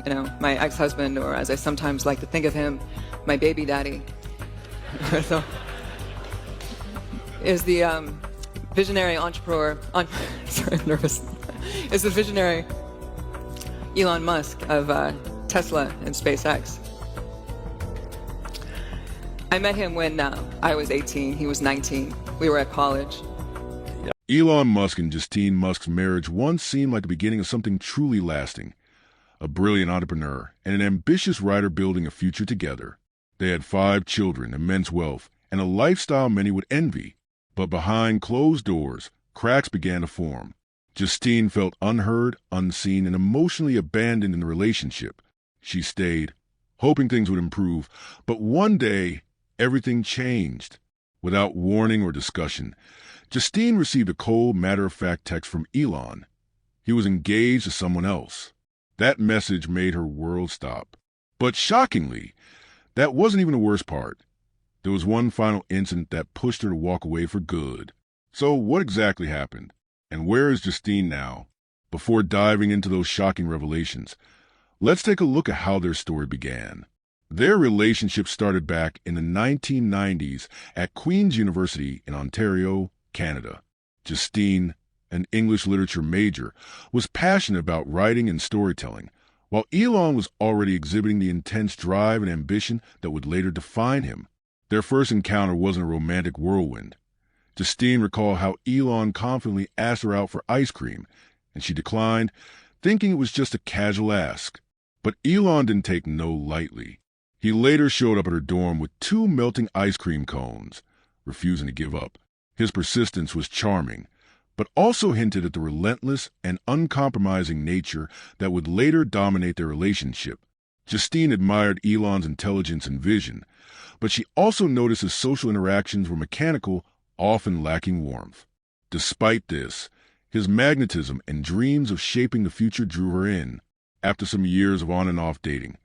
my ex-husband, or as I sometimes like to think of him, my baby daddy. So, is the visionary entrepreneur, sorry, I'm nervous, is the visionary Elon Musk of Tesla and SpaceX. I met him when I was 18, he was 19. We were at college. Elon Musk and Justine Musk's marriage once seemed like the beginning of something truly lasting. A brilliant entrepreneur and an ambitious writer building a future together. They had 5 children, immense wealth, and a lifestyle many would envy. But behind closed doors, cracks began to form. Justine felt unheard, unseen, and emotionally abandoned in the relationship. She stayed, hoping things would improve, but one day, everything changed. Without warning or discussion, Justine received a cold, matter-of-fact text from Elon. He was engaged to someone else. That message made her world stop. But shockingly, that wasn't even the worst part. There was one final incident that pushed her to walk away for good. So what exactly happened? And where is Justine now? Before diving into those shocking revelations, let's take a look at how their story began. Their relationship started back in the 1990s at Queen's University in Ontario, Canada. Justine, an English literature major, was passionate about writing and storytelling, while Elon was already exhibiting the intense drive and ambition that would later define him. Their first encounter wasn't a romantic whirlwind. Justine recalled how Elon confidently asked her out for ice cream, and she declined, thinking it was just a casual ask. But Elon didn't take no lightly. He later showed up at her dorm with 2 melting ice cream cones, refusing to give up. His persistence was charming, but also hinted at the relentless and uncompromising nature that would later dominate their relationship. Justine admired Elon's intelligence and vision, but she also noticed his social interactions were mechanical, often lacking warmth. Despite this, his magnetism and dreams of shaping the future drew her in. After some years of on and off dating,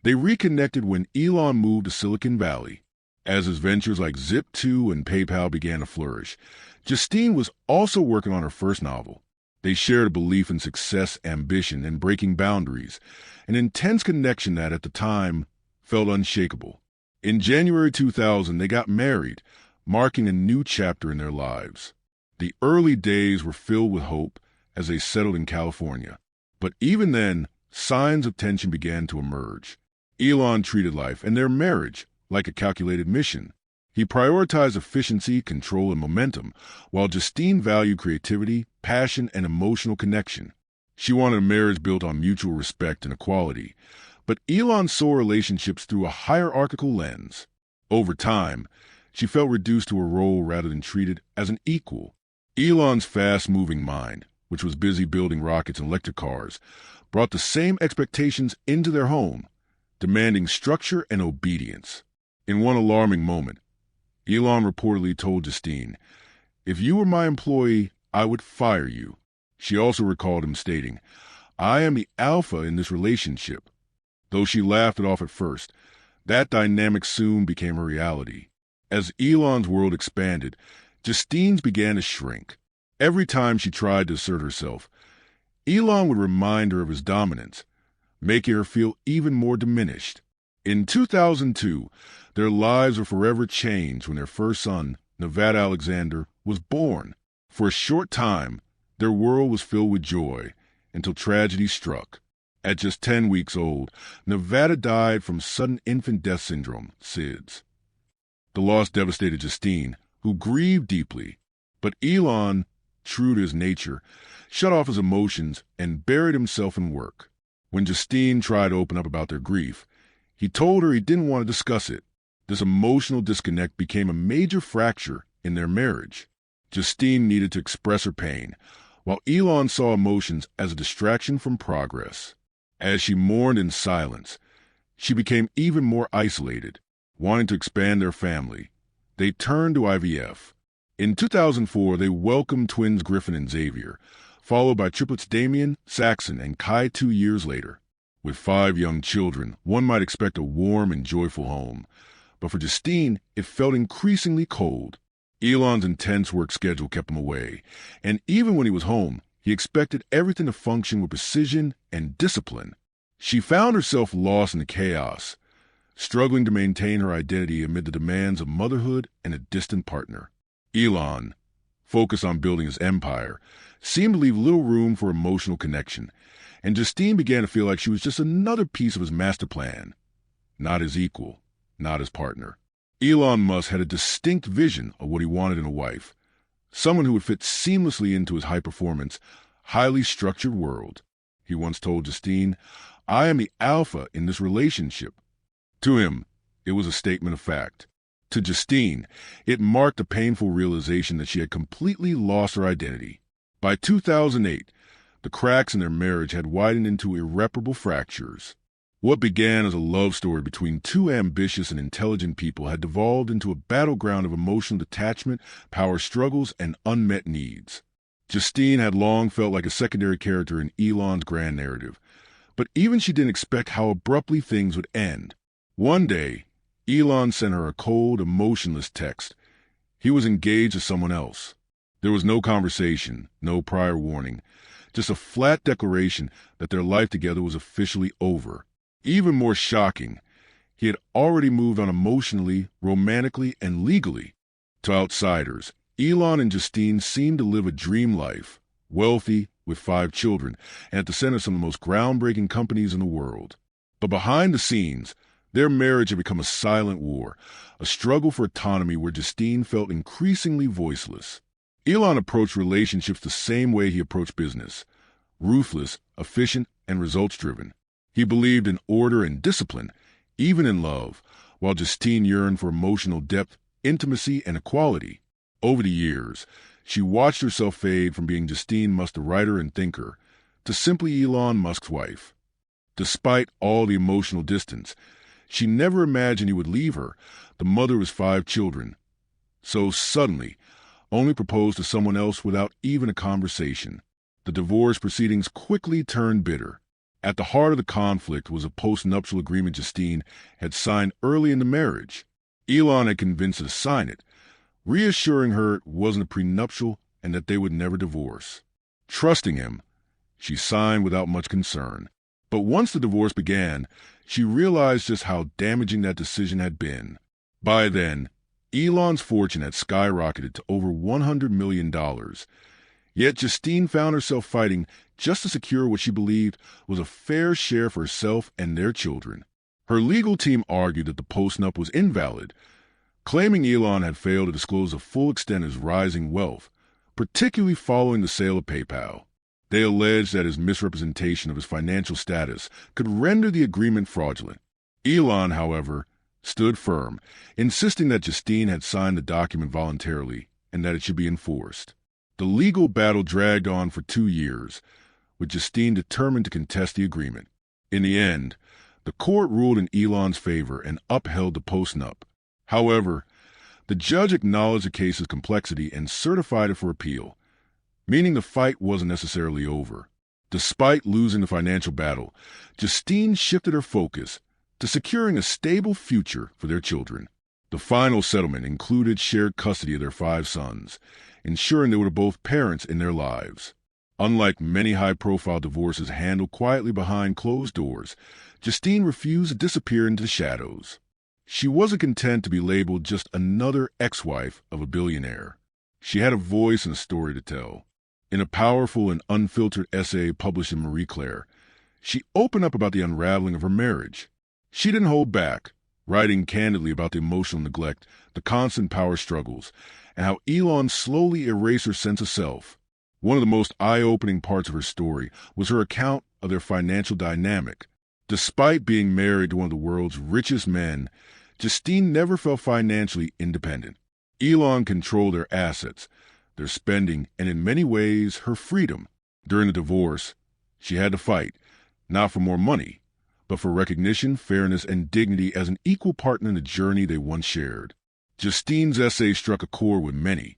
they reconnected when Elon moved to Silicon Valley. As his ventures like Zip2 and PayPal began to flourish, Justine was also working on her first novel. They shared a belief in success, ambition, and breaking boundaries, an intense connection that, at the time, felt unshakable. In January 2000, they got married, marking a new chapter in their lives. The early days were filled with hope as they settled in California. But even then, signs of tension began to emerge. Elon treated life and their marriage like a calculated mission. He prioritized efficiency, control, and momentum, while Justine valued creativity, passion, and emotional connection. She wanted a marriage built on mutual respect and equality, but Elon saw relationships through a hierarchical lens. Over time, she felt reduced to a role rather than treated as an equal. Elon's fast-moving mind, which was busy building rockets and electric cars, brought the same expectations into their home, demanding structure and obedience. In one alarming moment, Elon reportedly told Justine, "If you were my employee, I would fire you." She also recalled him stating, "I am the alpha in this relationship." Though she laughed it off at first, that dynamic soon became a reality. As Elon's world expanded, Justine's began to shrink. Every time she tried to assert herself, Elon would remind her of his dominance, making her feel even more diminished. In 2002, their lives were forever changed when their first son, Nevada Alexander, was born. For a short time, their world was filled with joy until tragedy struck. At just 10 weeks old, Nevada died from sudden infant death syndrome, SIDS. The loss devastated Justine, who grieved deeply. But Elon, true to his nature, shut off his emotions and buried himself in work. When Justine tried to open up about their grief, he told her he didn't want to discuss it. This emotional disconnect became a major fracture in their marriage. Justine needed to express her pain, while Elon saw emotions as a distraction from progress. As she mourned in silence, she became even more isolated. Wanting to expand their family, they turned to IVF. In 2004, they welcomed twins Griffin and Xavier, followed by triplets Damien, Saxon, and Kai 2 years later. With 5 young children, one might expect a warm and joyful home. But for Justine, it felt increasingly cold. Elon's intense work schedule kept him away, and even when he was home, he expected everything to function with precision and discipline. She found herself lost in the chaos, struggling to maintain her identity amid the demands of motherhood and a distant partner. Elon, focused on building his empire, seemed to leave little room for emotional connection, and Justine began to feel like she was just another piece of his master plan, not his equal, not his partner. Elon Musk had a distinct vision of what he wanted in a wife, someone who would fit seamlessly into his high-performance, highly structured world. He once told Justine, "I am the alpha in this relationship." To him, it was a statement of fact. To Justine, it marked a painful realization that she had completely lost her identity. By 2008, the cracks in their marriage had widened into irreparable fractures. What began as a love story between two ambitious and intelligent people had devolved into a battleground of emotional detachment, power struggles, and unmet needs. Justine had long felt like a secondary character in Elon's grand narrative, but even she didn't expect how abruptly things would end. One day, Elon sent her a cold, emotionless text. He was engaged to someone else. There was no conversation, no prior warning, just a flat declaration that their life together was officially over. Even more shocking, he had already moved on emotionally, romantically, and legally. To outsiders, Elon and Justine seemed to live a dream life, wealthy, with 5 children, and at the center of some of the most groundbreaking companies in the world. But behind the scenes, their marriage had become a silent war, a struggle for autonomy where Justine felt increasingly voiceless. Elon approached relationships the same way he approached business, ruthless, efficient, and results-driven. He believed in order and discipline, even in love, while Justine yearned for emotional depth, intimacy, and equality. Over the years, she watched herself fade from being Justine Musk the writer and thinker to simply Elon Musk's wife. Despite all the emotional distance, she never imagined he would leave her, the mother of his 5 children. So suddenly, only proposed to someone else without even a conversation. The divorce proceedings quickly turned bitter. At the heart of the conflict was a post-nuptial agreement Justine had signed early in the marriage. Elon had convinced her to sign it, reassuring her it wasn't a prenuptial and that they would never divorce. Trusting him, she signed without much concern. But once the divorce began, she realized just how damaging that decision had been. By then, Elon's fortune had skyrocketed to over $100 million. Yet Justine found herself fighting just to secure what she believed was a fair share for herself and their children. Her legal team argued that the postnup was invalid, claiming Elon had failed to disclose the full extent of his rising wealth, particularly following the sale of PayPal. They alleged that his misrepresentation of his financial status could render the agreement fraudulent. Elon, however, stood firm, insisting that Justine had signed the document voluntarily and that it should be enforced. The legal battle dragged on for 2 years, with Justine determined to contest the agreement. In the end, the court ruled in Elon's favor and upheld the postnup. However, the judge acknowledged the case's complexity and certified it for appeal, meaning the fight wasn't necessarily over. Despite losing the financial battle, Justine shifted her focus to securing a stable future for their children. The final settlement included shared custody of their 5 sons, ensuring they were both parents in their lives. Unlike many high-profile divorces handled quietly behind closed doors, Justine refused to disappear into the shadows. She wasn't content to be labeled just another ex-wife of a billionaire. She had a voice and a story to tell. In a powerful and unfiltered essay published in Marie Claire, she opened up about the unraveling of her marriage. She didn't hold back, writing candidly about the emotional neglect, the constant power struggles, and how Elon slowly erased her sense of self. One of the most eye-opening parts of her story was her account of their financial dynamic. Despite being married to one of the world's richest men, Justine never felt financially independent. Elon controlled their assets, their spending, and in many ways, her freedom. During the divorce, she had to fight, not for more money, but for recognition, fairness, and dignity as an equal partner in the journey they once shared. Justine's essay struck a chord with many,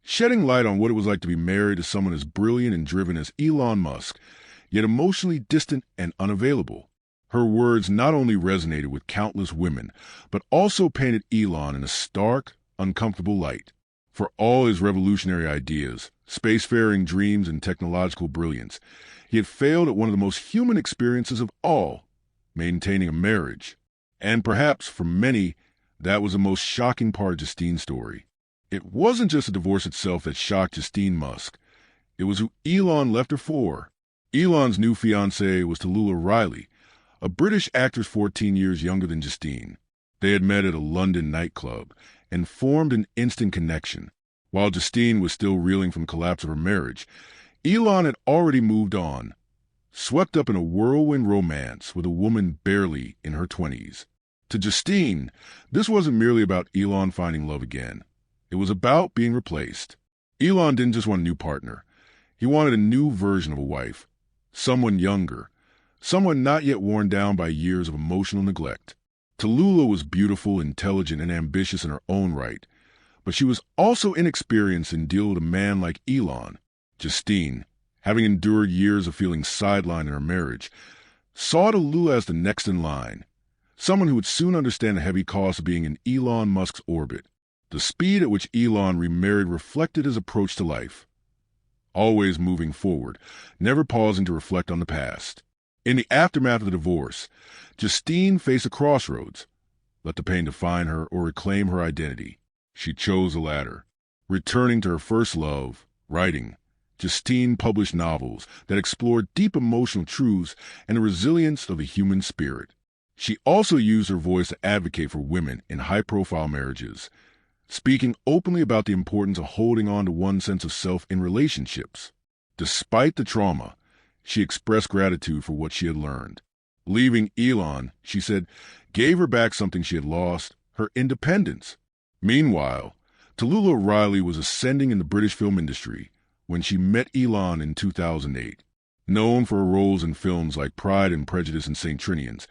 shedding light on what it was like to be married to someone as brilliant and driven as Elon Musk, yet emotionally distant and unavailable. Her words not only resonated with countless women, but also painted Elon in a stark, uncomfortable light. For all his revolutionary ideas, spacefaring dreams, and technological brilliance, He had failed at one of the most human experiences of all, maintaining a marriage. And perhaps, for many, that was the most shocking part of Justine's story. It wasn't just the divorce itself that shocked Justine Musk. It was who Elon left her for. Elon's new fiancée was Tallulah Riley, a British actress 14 years younger than Justine. They had met at a London nightclub and formed an instant connection. While Justine was still reeling from the collapse of her marriage, Elon had already moved on, swept up in a whirlwind romance with a woman barely in her 20s. To Justine, this wasn't merely about Elon finding love again. It was about being replaced. Elon didn't just want a new partner. He wanted a new version of a wife, someone younger, someone not yet worn down by years of emotional neglect. Tallulah was beautiful, intelligent, and ambitious in her own right, but she was also inexperienced in dealing with a man like Elon. Justine, having endured years of feeling sidelined in her marriage, saw Tallulah as the next in line, someone who would soon understand the heavy cost of being in Elon Musk's orbit. The speed at which Elon remarried reflected his approach to life, always moving forward, never pausing to reflect on the past. In the aftermath of the divorce, Justine faced a crossroads. Let the pain define her or reclaim her identity. She chose the latter. Returning to her first love, writing, Justine published novels that explored deep emotional truths and the resilience of the human spirit. She also used her voice to advocate for women in high-profile marriages, speaking openly about the importance of holding on to one's sense of self in relationships. Despite the trauma, she expressed gratitude for what she had learned. Leaving Elon, she said, gave her back something she had lost, her independence. Meanwhile, Tallulah Riley was ascending in the British film industry when she met Elon in 2008. Known for her roles in films like Pride and Prejudice and St. Trinian's,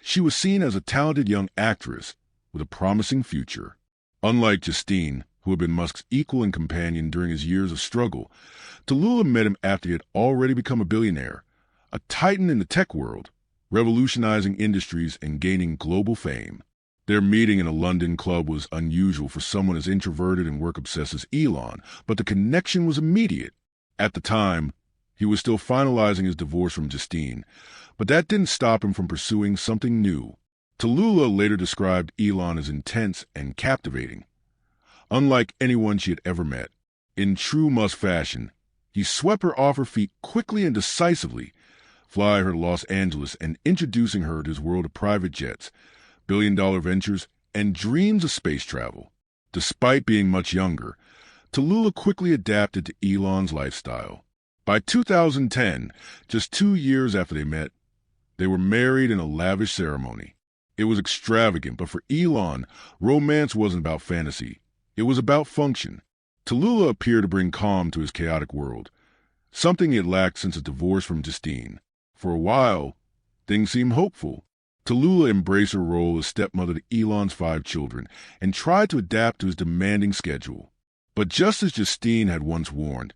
she was seen as a talented young actress with a promising future. Unlike Justine, who had been Musk's equal and companion during his years of struggle, Tallulah met him after he had already become a billionaire, a titan in the tech world, revolutionizing industries and gaining global fame. Their meeting in a London club was unusual for someone as introverted and work-obsessed as Elon, but the connection was immediate. At the time, he was still finalizing his divorce from Justine, but that didn't stop him from pursuing something new. Tallulah later described Elon as intense and captivating, unlike anyone she had ever met. In true Musk fashion, he swept her off her feet quickly and decisively, flying her to Los Angeles and introducing her to his world of private jets, billion-dollar ventures, and dreams of space travel. Despite being much younger, Tallulah quickly adapted to Elon's lifestyle. By 2010, just 2 years after they met, they were married in a lavish ceremony. It was extravagant, but for Elon, romance wasn't about fantasy. It was about function. Tallulah appeared to bring calm to his chaotic world, something he had lacked since his divorce from Justine. For a while, things seemed hopeful. Tallulah embraced her role as stepmother to Elon's 5 children and tried to adapt to his demanding schedule. But just as Justine had once warned,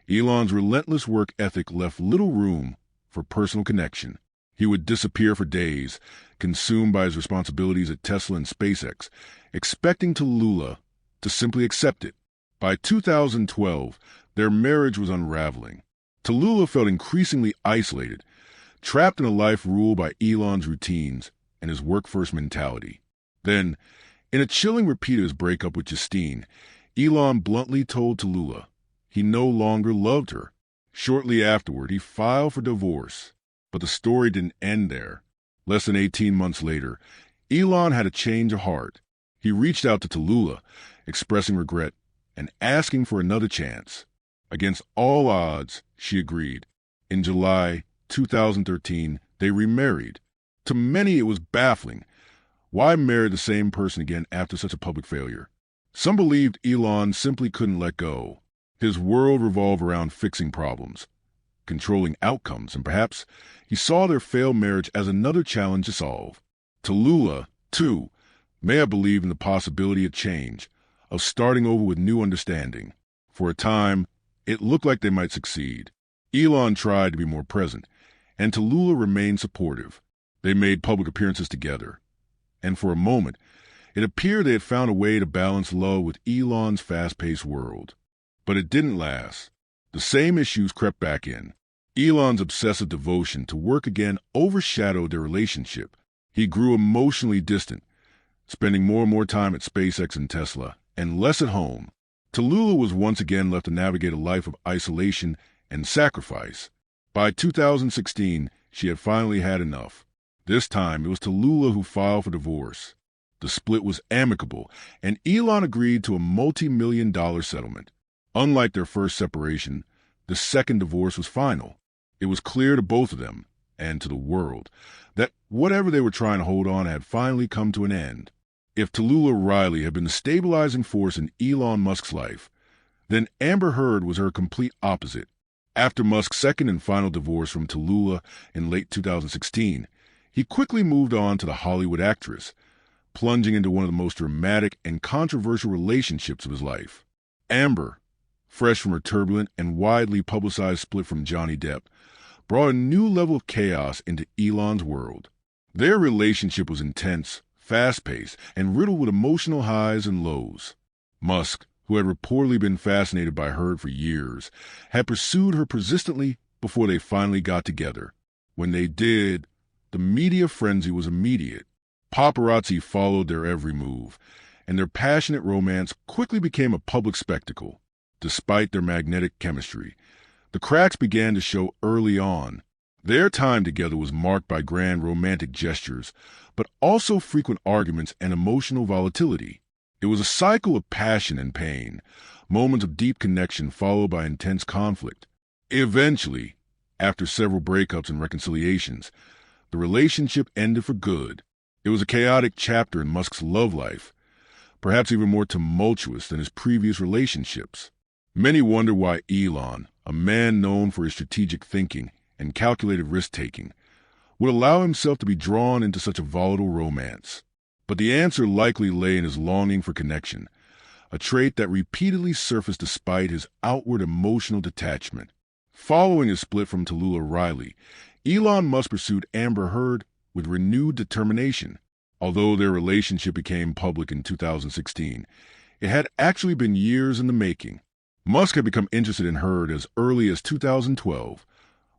Elon's relentless work ethic left little room for personal connection. He would disappear for days, consumed by his responsibilities at Tesla and SpaceX, expecting Tallulah to simply accept it. By 2012, their marriage was unraveling. Tallulah felt increasingly isolated, trapped in a life ruled by Elon's routines and his work-first mentality. Then, in a chilling repeat of his breakup with Justine, Elon bluntly told Tallulah he no longer loved her. Shortly afterward, he filed for divorce. But the story didn't end there. Less than 18 months later, Elon had a change of heart. He reached out to Tallulah, expressing regret and asking for another chance. Against all odds, she agreed. In July 2013, they remarried. To many, it was baffling. Why marry the same person again after such a public failure? Some believed Elon simply couldn't let go. His world revolved around fixing problems, controlling outcomes, and perhaps he saw their failed marriage as another challenge to solve. Tallulah, too, may have believed in the possibility of change, of starting over with new understanding. For a time, it looked like they might succeed. Elon tried to be more present, and Tallulah remained supportive. They made public appearances together, and for a moment, it appeared they had found a way to balance love with Elon's fast-paced world. But it didn't last. The same issues crept back in. Elon's obsessive devotion to work again overshadowed their relationship. He grew emotionally distant, spending more and more time at SpaceX and Tesla, and less at home. Tallulah was once again left to navigate a life of isolation and sacrifice. By 2016, she had finally had enough. This time, it was Tallulah who filed for divorce. The split was amicable, and Elon agreed to a multi-million-dollar settlement. Unlike their first separation, the second divorce was final. It was clear to both of them, and to the world, that whatever they were trying to hold on had finally come to an end. If Tallulah Riley had been the stabilizing force in Elon Musk's life, then Amber Heard was her complete opposite. After Musk's second and final divorce from Tallulah in late 2016, he quickly moved on to the Hollywood actress, plunging into one of the most dramatic and controversial relationships of his life. Amber, fresh from her turbulent and widely publicized split from Johnny Depp, brought a new level of chaos into Elon's world. Their relationship was intense, fast-paced, and riddled with emotional highs and lows. Musk, who had reportedly been fascinated by Heard for years, had pursued her persistently before they finally got together. When they did, the media frenzy was immediate. Paparazzi followed their every move, and their passionate romance quickly became a public spectacle. Despite their magnetic chemistry, the cracks began to show early on. Their time together was marked by grand romantic gestures, but also frequent arguments and emotional volatility. It was a cycle of passion and pain, moments of deep connection followed by intense conflict. Eventually, after several breakups and reconciliations, the relationship ended for good. It was a chaotic chapter in Musk's love life, perhaps even more tumultuous than his previous relationships. Many wonder why Elon, a man known for his strategic thinking and calculated risk-taking, would allow himself to be drawn into such a volatile romance. But the answer likely lay in his longing for connection, a trait that repeatedly surfaced despite his outward emotional detachment. Following his split from Tallulah Riley, Elon Musk pursued Amber Heard with renewed determination. Although their relationship became public in 2016, it had actually been years in the making. Musk had become interested in Heard as early as 2012,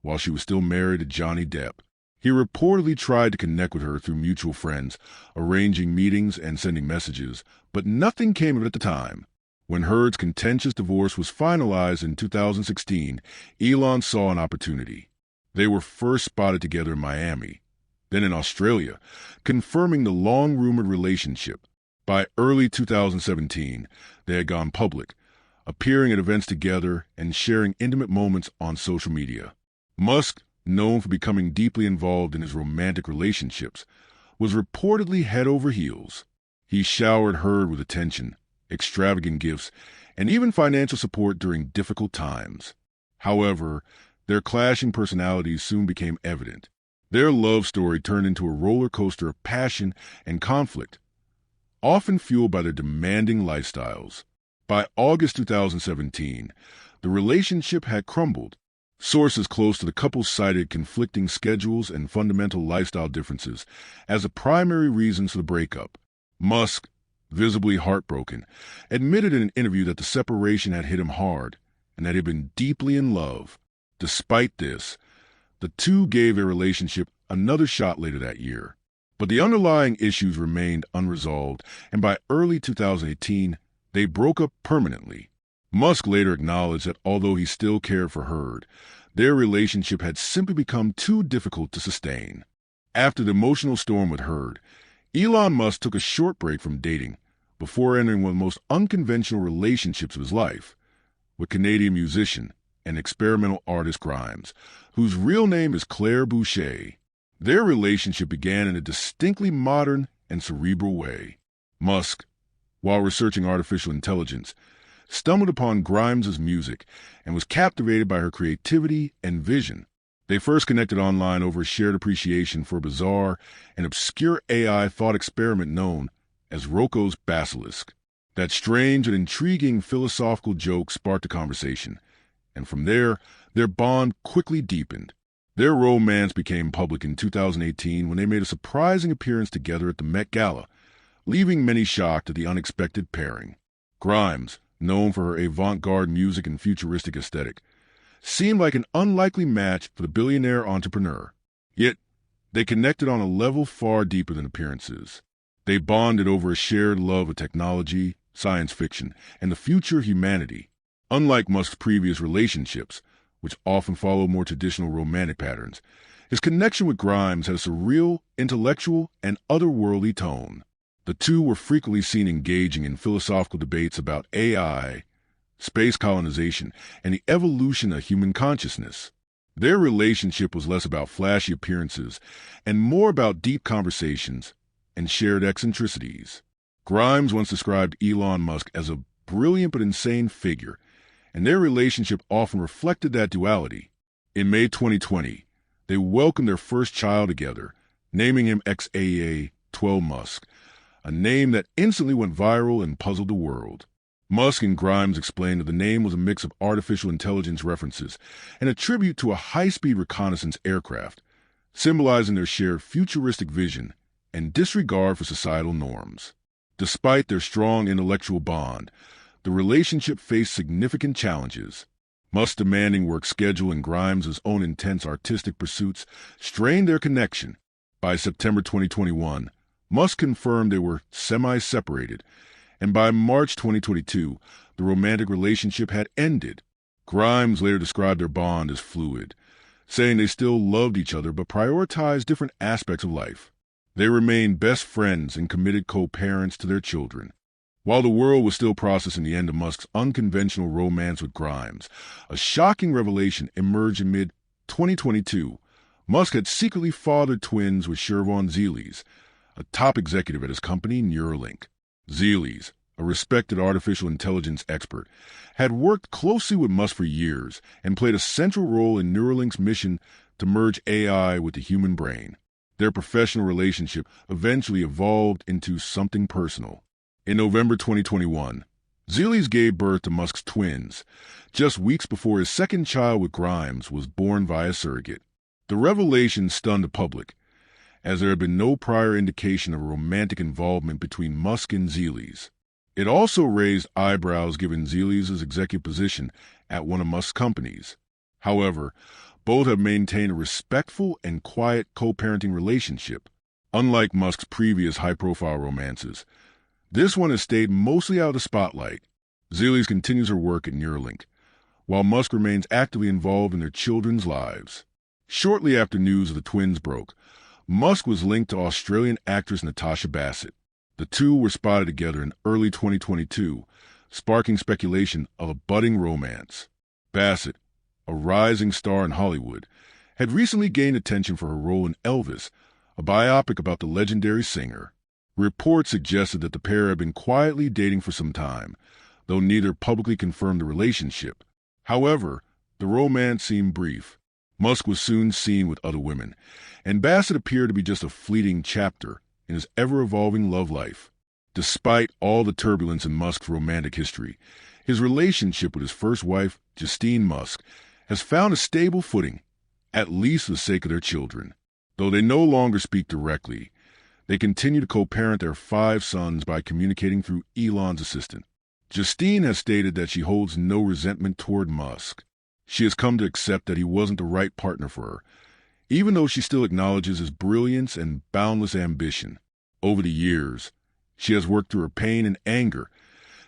while she was still married to Johnny Depp. He reportedly tried to connect with her through mutual friends, arranging meetings and sending messages, but nothing came of it at the time. When Heard's contentious divorce was finalized in 2016, Elon saw an opportunity. They were first spotted together in Miami, then in Australia, confirming the long-rumored relationship. By early 2017, they had gone public, appearing at events together and sharing intimate moments on social media. Musk, known for becoming deeply involved in his romantic relationships, was reportedly head over heels. He showered Heard with attention, extravagant gifts, and even financial support during difficult times. However, their clashing personalities soon became evident. Their love story turned into a roller coaster of passion and conflict, often fueled by their demanding lifestyles. By August 2017, the relationship had crumbled. Sources close to the couple cited conflicting schedules and fundamental lifestyle differences as the primary reasons for the breakup. Musk, visibly heartbroken, admitted in an interview that the separation had hit him hard and that he had been deeply in love. Despite this, the two gave their relationship another shot later that year. But the underlying issues remained unresolved, and by early 2018, they broke up permanently. Musk later acknowledged that although he still cared for Heard, their relationship had simply become too difficult to sustain. After the emotional storm with Heard, Elon Musk took a short break from dating before entering one of the most unconventional relationships of his life, with Canadian musician and experimental artist Grimes, whose real name is Claire Boucher. Their relationship began in a distinctly modern and cerebral way. Musk, while researching artificial intelligence, stumbled upon Grimes's music and was captivated by her creativity and vision. They first connected online over a shared appreciation for a bizarre and obscure AI thought experiment known as Rocco's Basilisk. That strange and intriguing philosophical joke sparked a conversation, and from there, their bond quickly deepened. Their romance became public in 2018 when they made a surprising appearance together at the Met Gala, leaving many shocked at the unexpected pairing. Grimes, known for her avant-garde music and futuristic aesthetic, seemed like an unlikely match for the billionaire entrepreneur. Yet, they connected on a level far deeper than appearances. They bonded over a shared love of technology, science fiction, and the future of humanity. Unlike Musk's previous relationships, which often follow more traditional romantic patterns, his connection with Grimes had a surreal, intellectual, and otherworldly tone. The two were frequently seen engaging in philosophical debates about AI, space colonization, and the evolution of human consciousness. Their relationship was less about flashy appearances and more about deep conversations and shared eccentricities. Grimes once described Elon Musk as a brilliant but insane figure, and their relationship often reflected that duality. In May 2020, they welcomed their first child together, naming him XAA-12 Musk, a name that instantly went viral and puzzled the world. Musk and Grimes explained that the name was a mix of artificial intelligence references and a tribute to a high-speed reconnaissance aircraft, symbolizing their shared futuristic vision and disregard for societal norms. Despite their strong intellectual bond, the relationship faced significant challenges. Musk's demanding work schedule and Grimes' own intense artistic pursuits strained their connection. By September 2021, Musk confirmed they were semi-separated, and by March 2022, the romantic relationship had ended. Grimes later described their bond as fluid, saying they still loved each other but prioritized different aspects of life. They remained best friends and committed co-parents to their children. While the world was still processing the end of Musk's unconventional romance with Grimes, a shocking revelation emerged in mid-2022. Musk had secretly fathered twins with Shervon Zeles, a top executive at his company Neuralink. Zeles, a respected artificial intelligence expert, had worked closely with Musk for years and played a central role in Neuralink's mission to merge AI with the human brain. Their professional relationship eventually evolved into something personal. In November 2021, Zeles gave birth to Musk's twins, just weeks before his second child with Grimes was born via surrogate. The revelation stunned the public, as there had been no prior indication of romantic involvement between Musk and Zeles. It also raised eyebrows given Zeles' executive position at one of Musk's companies. However, both have maintained a respectful and quiet co-parenting relationship. Unlike Musk's previous high-profile romances, this one has stayed mostly out of the spotlight. Zeles continues her work at Neuralink, while Musk remains actively involved in their children's lives. Shortly after news of the twins broke, Musk was linked to Australian actress Natasha Bassett. The two were spotted together in early 2022, sparking speculation of a budding romance. Bassett, a rising star in Hollywood, had recently gained attention for her role in Elvis, a biopic about the legendary singer. Reports suggested that the pair had been quietly dating for some time, though neither publicly confirmed the relationship. However, the romance seemed brief. Musk was soon seen with other women, and Bassett appeared to be just a fleeting chapter in his ever-evolving love life. Despite all the turbulence in Musk's romantic history, his relationship with his first wife, Justine Musk, has found a stable footing, at least for the sake of their children. Though they no longer speak directly, they continue to co-parent their 5 sons by communicating through Elon's assistant. Justine has stated that she holds no resentment toward Musk. She has come to accept that he wasn't the right partner for her, even though she still acknowledges his brilliance and boundless ambition. Over the years, she has worked through her pain and anger,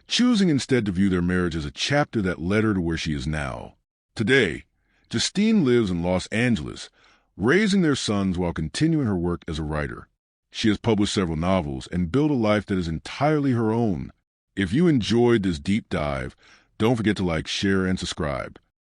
choosing instead to view their marriage as a chapter that led her to where she is now. Today, Justine lives in Los Angeles, raising their sons while continuing her work as a writer. She has published several novels and built a life that is entirely her own. If you enjoyed this deep dive, don't forget to like, share, and subscribe.